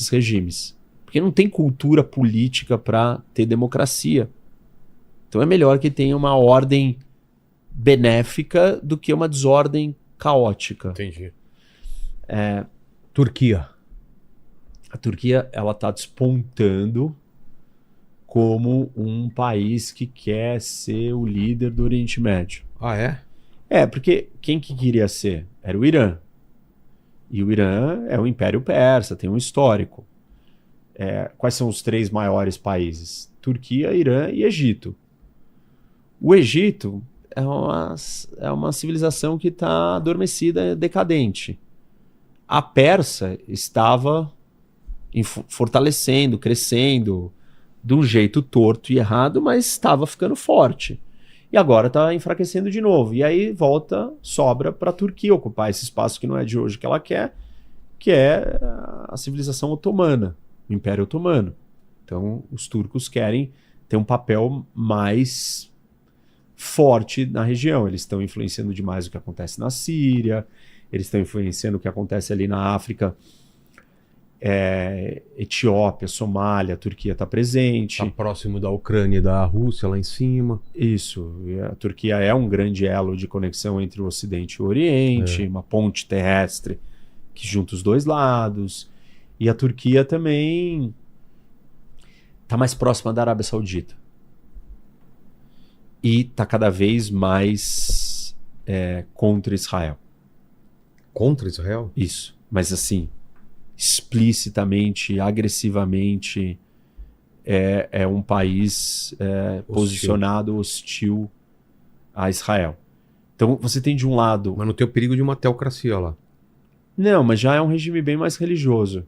esses regimes. Porque não tem cultura política para ter democracia. Então é melhor que tenha uma ordem benéfica do que uma desordem caótica. Entendi. Turquia. A Turquia, ela está despontando como um país que quer ser o líder do Oriente Médio. Ah, é? Porque quem que queria ser? Era o Irã. E o Irã é o Império Persa, tem um histórico. Quais são os 3 maiores países? Turquia, Irã e Egito. O Egito é uma civilização que está adormecida, decadente. A Pérsia estava fortalecendo, crescendo, de um jeito torto e errado, mas estava ficando forte. E agora está enfraquecendo de novo. E aí sobra para a Turquia ocupar esse espaço que não é de hoje que ela quer, que é a civilização otomana, o Império Otomano. Então, os turcos querem ter um papel mais forte na região. Eles estão influenciando demais o que acontece na Síria, eles estão influenciando o que acontece ali na África, Etiópia, Somália, a Turquia está presente. Está próximo da Ucrânia e da Rússia, lá em cima. Isso. E a Turquia é um grande elo de conexão entre o Ocidente e o Oriente, uma ponte terrestre que junta os dois lados. E a Turquia também está mais próxima da Arábia Saudita. E está cada vez mais contra Israel. Contra Israel? Isso. Mas assim, explicitamente, agressivamente, é um país posicionado hostil a Israel. Então você tem de um lado... Mas não tem o perigo de uma teocracia lá. Não, mas já é um regime bem mais religioso.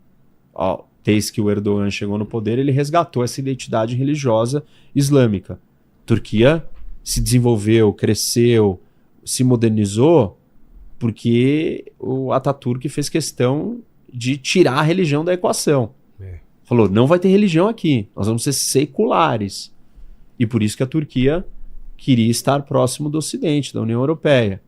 Desde que o Erdogan chegou no poder, ele resgatou essa identidade religiosa islâmica. Turquia se desenvolveu, cresceu, se modernizou porque o Atatürk fez questão de tirar a religião da equação. Falou, não vai ter religião aqui, nós vamos ser seculares. E por isso que a Turquia queria estar próximo do Ocidente, da União Europeia.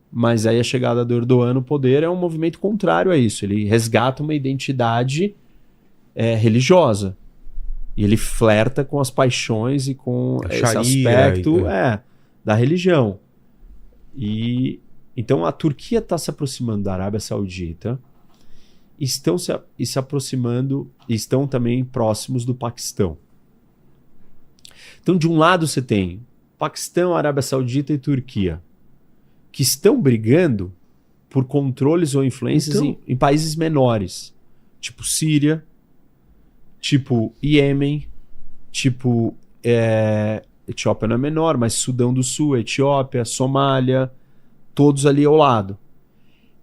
Mas aí a chegada do Erdogan no poder é um movimento contrário a isso. Ele resgata uma identidade religiosa. E ele flerta com as paixões e com esse aspecto da religião. E então a Turquia está se aproximando da Arábia Saudita, estão se aproximando, estão também próximos do Paquistão. Então, de um lado você tem Paquistão, Arábia Saudita e Turquia, que estão brigando por controles ou influências em países menores, tipo Síria, tipo Iêmen, tipo Etiópia não é menor, mas Sudão do Sul, Etiópia, Somália, todos ali ao lado.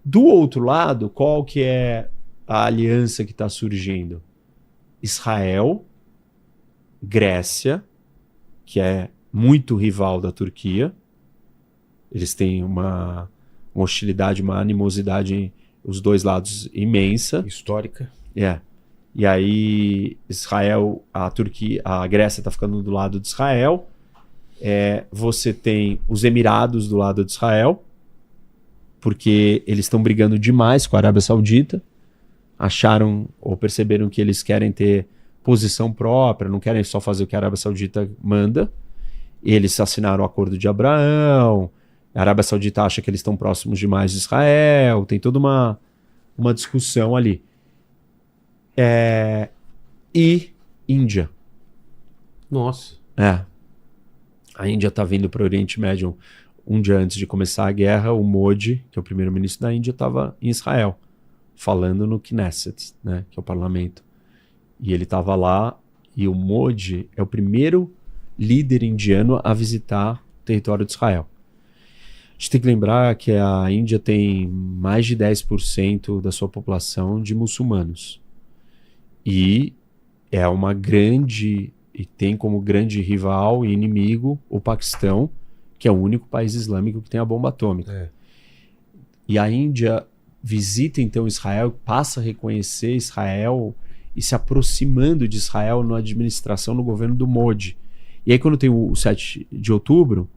Do outro lado, qual que é a aliança que está surgindo? Israel, Grécia, que é muito rival da Turquia. Eles têm uma hostilidade, uma animosidade, os dois lados, imensa. Histórica. E aí Israel, a Grécia está ficando do lado de Israel. Você tem os Emirados do lado de Israel, porque eles estão brigando demais com a Arábia Saudita. Acharam ou perceberam que eles querem ter posição própria, não querem só fazer o que a Arábia Saudita manda. Eles assinaram o Acordo de Abraão. A Arábia Saudita acha que eles estão próximos demais de Israel. Tem toda uma discussão ali. E Índia. Nossa. A Índia está vindo para o Oriente Médio. Um dia antes de começar a guerra, o Modi, que é o primeiro-ministro da Índia, estava em Israel, falando no Knesset, né, que é o parlamento. E ele estava lá, e o Modi é o primeiro líder indiano a visitar o território de Israel. A gente tem que lembrar que a Índia tem mais de 10% da sua população de muçulmanos. E é uma grande, e tem como grande rival e inimigo o Paquistão, que é o único país islâmico que tem a bomba atômica. E a Índia visita então Israel, passa a reconhecer Israel e se aproximando de Israel na administração, no governo do Modi. E aí quando tem o 7 de outubro,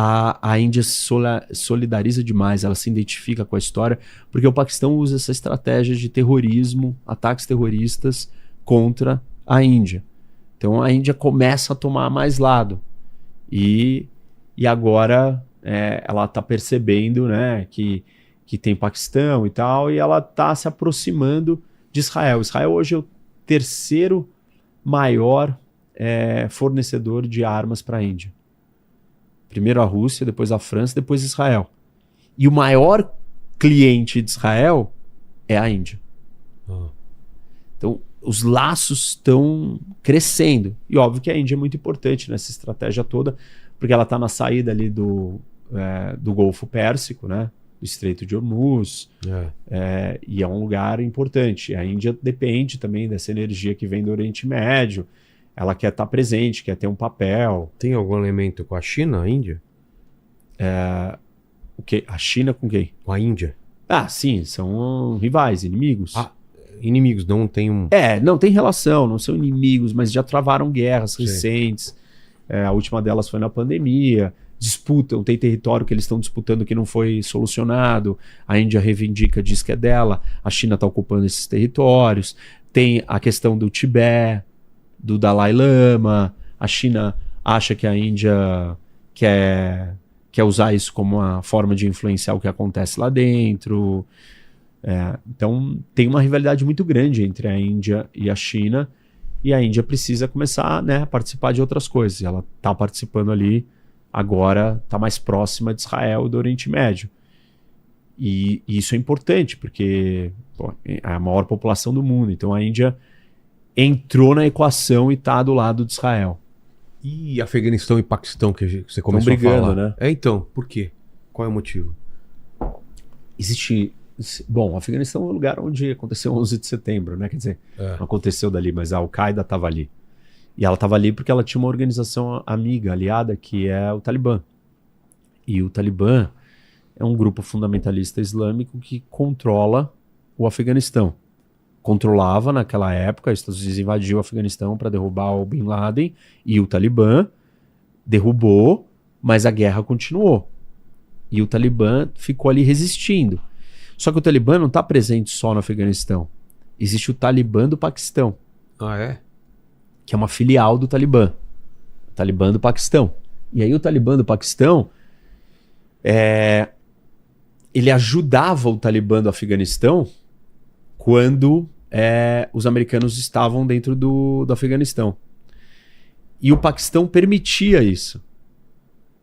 a Índia solidariza demais, ela se identifica com a história, porque o Paquistão usa essa estratégia de terrorismo, ataques terroristas contra a Índia. Então a Índia começa a tomar mais lado. E agora ela está percebendo, né, que tem Paquistão e tal, e ela está se aproximando de Israel. Israel hoje é o terceiro maior fornecedor de armas para a Índia. Primeiro a Rússia, depois a França, depois Israel. E o maior cliente de Israel é a Índia. Então, os laços estão crescendo. E óbvio que a Índia é muito importante nessa estratégia toda, porque ela está na saída ali do Golfo Pérsico, né? Do Estreito de Hormuz, e é um lugar importante. A Índia depende também dessa energia que vem do Oriente Médio. Ela quer estar presente, quer ter um papel. Tem algum elemento com a China, a Índia? O quê? A China com quem? Com a Índia. Ah, sim, são rivais, inimigos. Inimigos, não tem um... Não tem relação, não são inimigos, mas já travaram guerras Sim. recentes. A última delas foi na pandemia. Disputam, tem território que eles estão disputando que não foi solucionado. A Índia reivindica, diz que é dela. A China está ocupando esses territórios. Tem a questão do Tibete, do Dalai Lama. A China acha que a Índia quer usar isso como uma forma de influenciar o que acontece lá dentro. Então tem uma rivalidade muito grande entre a Índia e a China, e a Índia precisa começar, né, a participar de outras coisas. Ela está participando ali, agora está mais próxima de Israel e do Oriente Médio. E isso é importante, porque é a maior população do mundo. Então a Índia entrou na equação e está do lado de Israel. E Afeganistão e Paquistão, que você começou brigando, a falar. né? Então, por quê? Qual é o motivo? Bom, o Afeganistão é um lugar onde aconteceu o 11 de setembro, né? Quer dizer, não aconteceu dali, mas a Al-Qaeda estava ali. E ela estava ali porque ela tinha uma organização amiga, aliada, que é o Talibã. E o Talibã é um grupo fundamentalista islâmico que controla o Afeganistão. Controlava naquela época, os Estados Unidos invadiu o Afeganistão para derrubar o Bin Laden, e o Talibã derrubou, mas a guerra continuou. E o Talibã ficou ali resistindo. Só que o Talibã não está presente só no Afeganistão. Existe o Talibã do Paquistão. Que é uma filial do Talibã. O Talibã do Paquistão. E aí o Talibã do Paquistão, ele ajudava o Talibã do Afeganistão quando os americanos estavam dentro do Afeganistão. E o Paquistão permitia isso.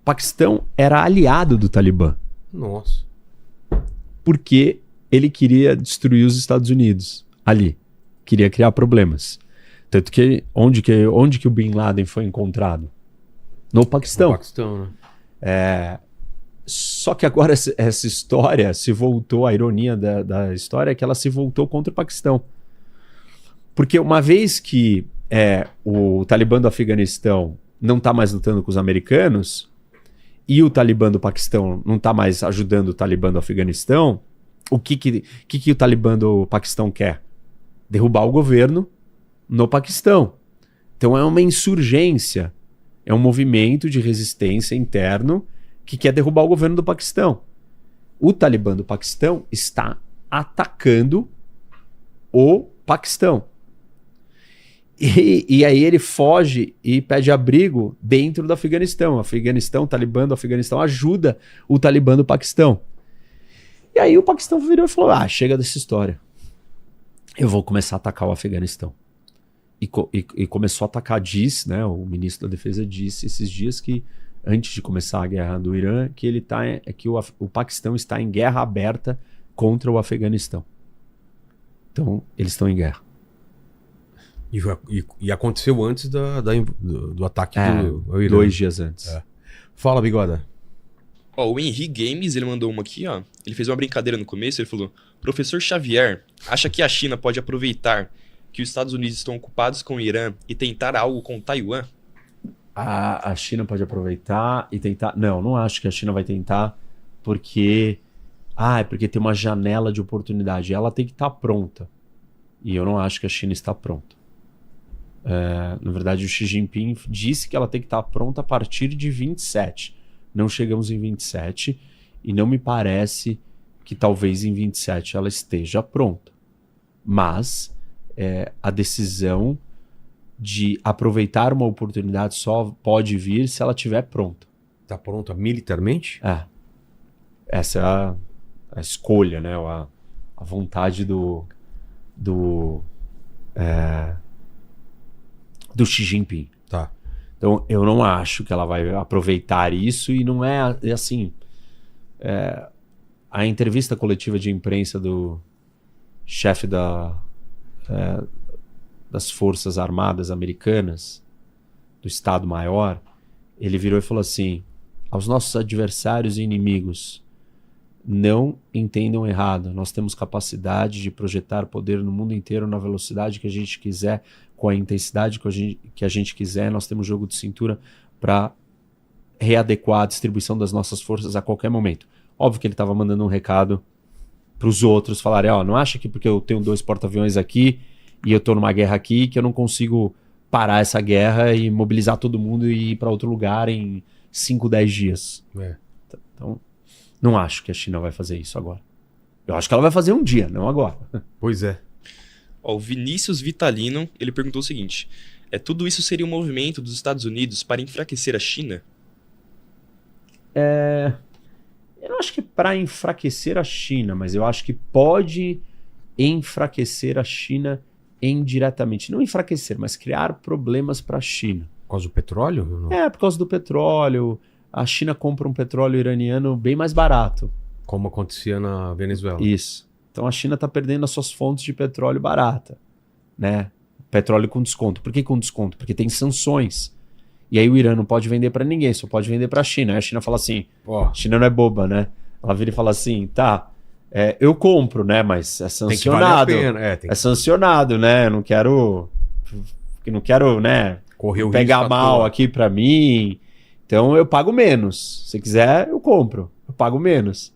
O Paquistão era aliado do Talibã. Nossa. Porque ele queria destruir os Estados Unidos ali. Queria criar problemas. Tanto que onde que o Bin Laden foi encontrado? No Paquistão. No Paquistão, né? Só que agora essa história se voltou, a ironia da história é que ela se voltou contra o Paquistão. Porque uma vez que o Talibã do Afeganistão não está mais lutando com os americanos, e o Talibã do Paquistão não está mais ajudando o Talibã do Afeganistão, o que o Talibã do Paquistão quer? Derrubar o governo no Paquistão. Então é uma insurgência, é um movimento de resistência interno que quer derrubar o governo do Paquistão. O Talibã do Paquistão está atacando o Paquistão. E aí ele foge e pede abrigo dentro do Afeganistão. O Talibã do Afeganistão ajuda o Talibã do Paquistão. E aí o Paquistão virou e falou: chega dessa história. Eu vou começar a atacar o Afeganistão. E começou a atacar, né? O ministro da Defesa disse esses dias que, antes de começar a guerra do Irã, que o Paquistão está em guerra aberta contra o Afeganistão. Então, eles estão em guerra. E aconteceu antes do ataque do Irã. 2 dias antes. Fala, Bigoda. O Henry Games, ele mandou uma aqui, ó. Ele fez uma brincadeira no começo, ele falou: Professor Xavier, acha que a China pode aproveitar que os Estados Unidos estão ocupados com o Irã e tentar algo com Taiwan? A China pode aproveitar e tentar... Não acho que a China vai tentar porque tem uma janela de oportunidade. Ela tem que estar pronta. E eu não acho que a China está pronta. Na verdade, o Xi Jinping disse que ela tem que estar pronta a partir de 27. Não chegamos em 27 e não me parece que talvez em 27 ela esteja pronta. Mas a decisão de aproveitar uma oportunidade só pode vir se ela estiver pronta. Tá pronta militarmente? Essa é a escolha, né? A vontade do Xi Jinping. Tá. Então, eu não acho que ela vai aproveitar isso e não é assim... a entrevista coletiva de imprensa do chefe das Forças Armadas Americanas, do Estado-Maior, ele virou e falou assim: aos nossos adversários e inimigos, não entendam errado, nós temos capacidade de projetar poder no mundo inteiro na velocidade que a gente quiser, com a intensidade que a gente quiser, nós temos jogo de cintura para readequar a distribuição das nossas forças a qualquer momento. Óbvio que ele estava mandando um recado para os outros falarem, não acha que porque eu tenho 2 porta-aviões aqui e eu estou numa guerra aqui que eu não consigo parar essa guerra e mobilizar todo mundo e ir para outro lugar em 5, 10 dias. Então, não acho que a China vai fazer isso agora. Eu acho que ela vai fazer um dia, não agora. Pois é. O Vinícius Vitalino, ele perguntou o seguinte: tudo isso seria um movimento dos Estados Unidos para enfraquecer a China? Eu não acho que para enfraquecer a China, mas eu acho que pode enfraquecer a China indiretamente. Não enfraquecer, mas criar problemas para a China. Por causa do petróleo? Por causa do petróleo. A China compra um petróleo iraniano bem mais barato. Como acontecia na Venezuela. Isso. Então a China está perdendo as suas fontes de petróleo barata, né? Petróleo com desconto. Por que com desconto? Porque tem sanções. E aí o Irã não pode vender para ninguém, só pode vender para a China. Aí a China fala assim, a China não é boba, né? Ela vira e fala assim, eu compro, né? Mas é sancionado. Tem que valer a pena. É sancionado, né? Eu não quero, né? Correr o pegar risco mal aqui para mim. Então eu pago menos. Se quiser, eu compro. Eu pago menos.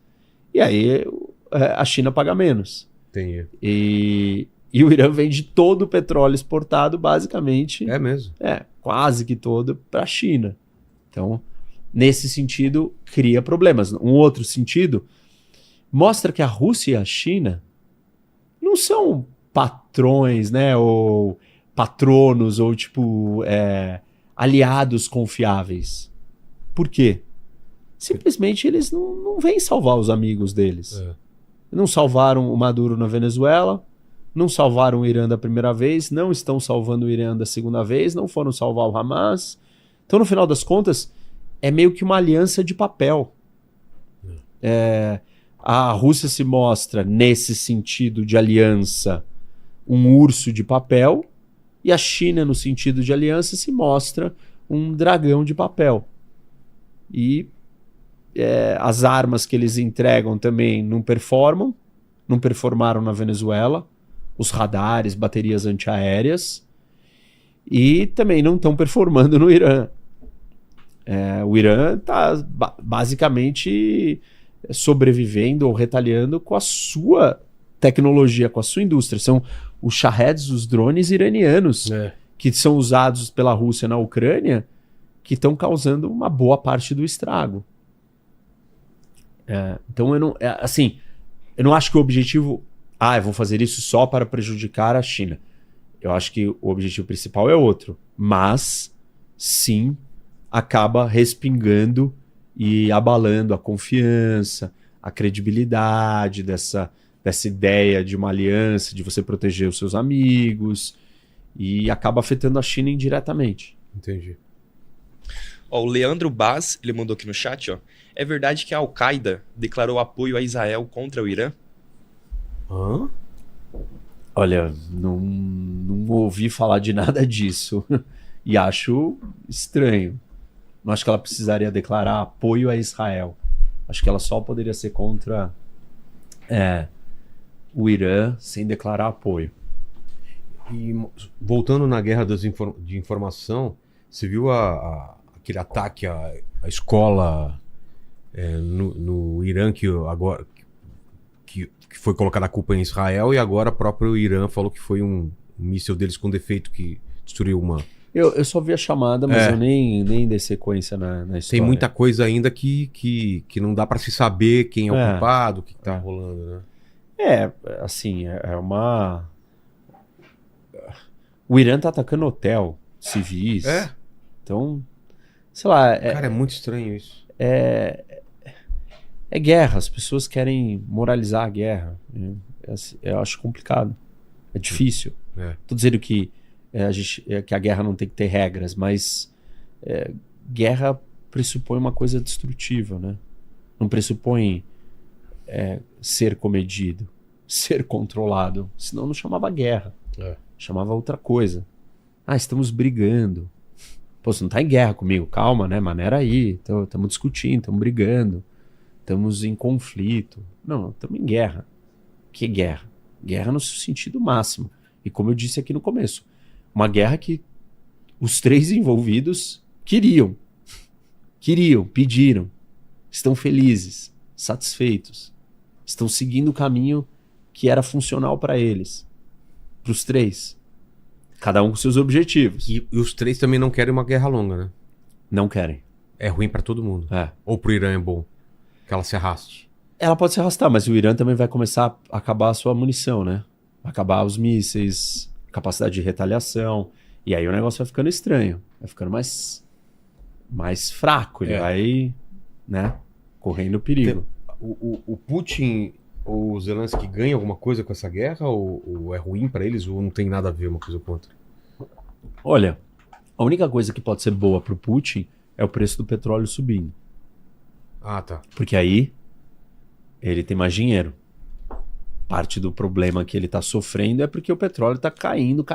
E aí a China paga menos. Entendi. E o Irã vende todo o petróleo exportado, basicamente. É mesmo? Quase que todo para a China. Então, nesse sentido, cria problemas. Um outro sentido, mostra que a Rússia e a China não são patrões, né? Ou patronos, ou aliados confiáveis. Por quê? Simplesmente eles não vêm salvar os amigos deles. Não salvaram o Maduro na Venezuela, não salvaram o Irã da primeira vez, não estão salvando o Irã da segunda vez, não foram salvar o Hamas. Então, no final das contas, é meio que uma aliança de papel. A Rússia se mostra, nesse sentido de aliança, um urso de papel, e a China, no sentido de aliança, se mostra um dragão de papel. E as armas que eles entregam também não performaram na Venezuela, os radares, baterias antiaéreas, e também não estão performando no Irã. O Irã está basicamente sobrevivendo ou retaliando com a sua tecnologia, com a sua indústria. São os Shaheds, os drones iranianos, que são usados pela Rússia na Ucrânia, que estão causando uma boa parte do estrago. Então, eu não acho que o objetivo... vão fazer isso só para prejudicar a China. Eu acho que o objetivo principal é outro. Mas, sim, acaba respingando e abalando a confiança, a credibilidade dessa ideia de uma aliança, de você proteger os seus amigos, e acaba afetando a China indiretamente. Entendi. O Leandro Baz, ele mandou aqui no chat, é verdade que a Al-Qaeda declarou apoio a Israel contra o Irã? Olha, não ouvi falar de nada disso. E acho estranho. Não acho que ela precisaria declarar apoio a Israel. Acho que ela só poderia ser contra o Irã sem declarar apoio. E voltando na guerra de informação, você viu aquele ataque à escola no Irã que foi colocada a culpa em Israel, e agora o próprio Irã falou que foi um míssil deles com defeito que destruiu Eu só vi a chamada, mas eu nem dei sequência na história. Tem muita coisa ainda que não dá pra se saber quem é o culpado, o que tá rolando, né? Assim, é uma... O Irã tá atacando hotel, civis. Então, sei lá... Cara, é muito estranho isso. É guerra, as pessoas querem moralizar a guerra. Eu acho complicado. É difícil. Tô dizendo que que a guerra não tem que ter regras, mas guerra pressupõe uma coisa destrutiva, né? Não pressupõe ser comedido, ser controlado. Senão não chamava guerra. Chamava outra coisa. Estamos brigando. Pô, você não tá em guerra comigo. Calma, né? Maneira aí. Estamos discutindo, estamos brigando. Estamos em conflito. Não, estamos em guerra. Que guerra? Guerra no seu sentido máximo. E como eu disse aqui no começo, uma guerra que os 3 envolvidos queriam, pediram, estão felizes, satisfeitos, estão seguindo o caminho que era funcional para eles, para os 3. Cada um com seus objetivos. E os 3 também não querem uma guerra longa, né? Não querem. É ruim para todo mundo. Ou pro Irã é bom que ela se arraste? Ela pode se arrastar, mas o Irã também vai começar a acabar a sua munição, né? Acabar os mísseis, capacidade de retaliação. E aí o negócio vai ficando estranho. Vai ficando mais fraco. Ele vai, né, correndo perigo. O Putin ou o Zelensky ganham alguma coisa com essa guerra? Ou é ruim pra eles? Ou não tem nada a ver uma coisa com outra? Olha, a única coisa que pode ser boa pro Putin é o preço do petróleo subindo. Tá. Porque aí ele tem mais dinheiro. Parte do problema que ele está sofrendo é porque o petróleo está caindo,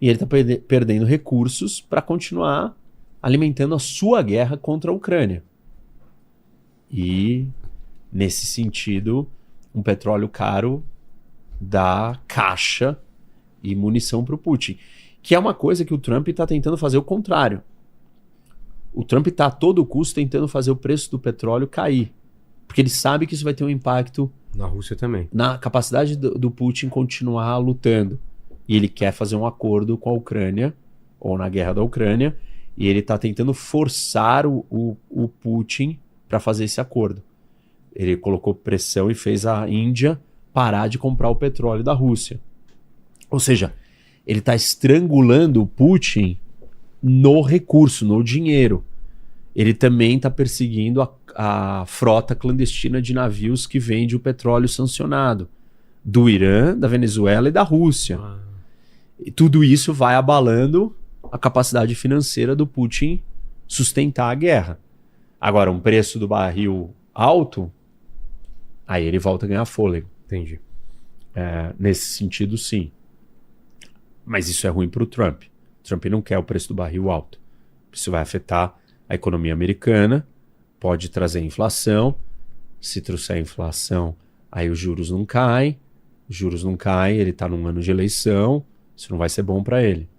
e ele está perdendo recursos para continuar alimentando a sua guerra contra a Ucrânia. E, nesse sentido, um petróleo caro dá caixa e munição para o Putin. Que é uma coisa que o Trump está tentando fazer o contrário. O Trump está a todo custo tentando fazer o preço do petróleo cair. Porque ele sabe que isso vai ter um impacto na Rússia também, na capacidade do Putin continuar lutando. E ele quer fazer um acordo com a Ucrânia, ou na guerra da Ucrânia, e ele está tentando forçar o Putin para fazer esse acordo. Ele colocou pressão e fez a Índia parar de comprar o petróleo da Rússia. Ou seja, ele está estrangulando o Putin no recurso, no dinheiro. Ele também está perseguindo a frota clandestina de navios que vende o petróleo sancionado do Irã, da Venezuela e da Rússia. E tudo isso vai abalando a capacidade financeira do Putin sustentar a guerra. Agora, um preço do barril alto, aí ele volta a ganhar fôlego. Entendi. Nesse sentido, sim. Mas isso é ruim para o Trump. O Trump não quer o preço do barril alto. Isso vai afetar a economia americana, pode trazer inflação. Se trouxer inflação, aí os juros não caem. Os juros não caem, ele está num ano de eleição. Isso não vai ser bom para ele.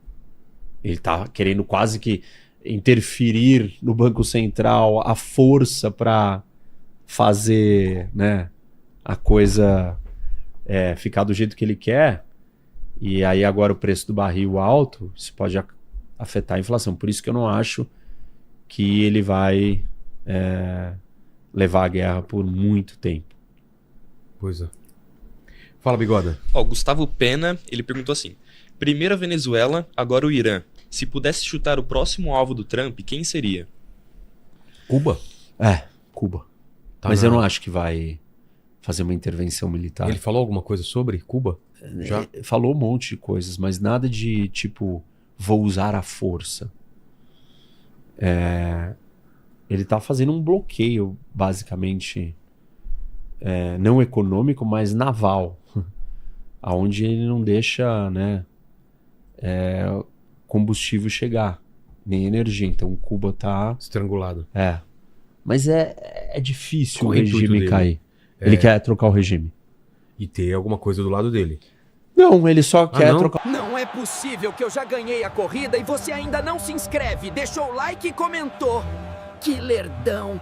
Ele está querendo quase que interferir no Banco Central à força para fazer, né, a coisa ficar do jeito que ele quer. E aí agora o preço do barril alto, isso pode afetar a inflação. Por isso que eu não acho que ele vai levar a guerra por muito tempo. Pois é. Fala, Bigoda. Gustavo Pena, ele perguntou assim: primeiro a Venezuela, agora o Irã. Se pudesse chutar o próximo alvo do Trump, quem seria? Cuba? Cuba. Mas eu não acho que vai fazer uma intervenção militar. Ele falou alguma coisa sobre Cuba? Já? Falou um monte de coisas, mas nada de tipo, vou usar a força. Ele está fazendo um bloqueio, basicamente, não econômico, mas naval, aonde ele não deixa, né, combustível chegar, nem energia. Então Cuba está estrangulado. Mas é difícil Qual o regime cair. Ele quer trocar o regime. E ter alguma coisa do lado dele. Não, ele só quer trocar. Não é possível que eu já ganhei a corrida e você ainda não se inscreve, deixou o like e comentou. Que lerdão!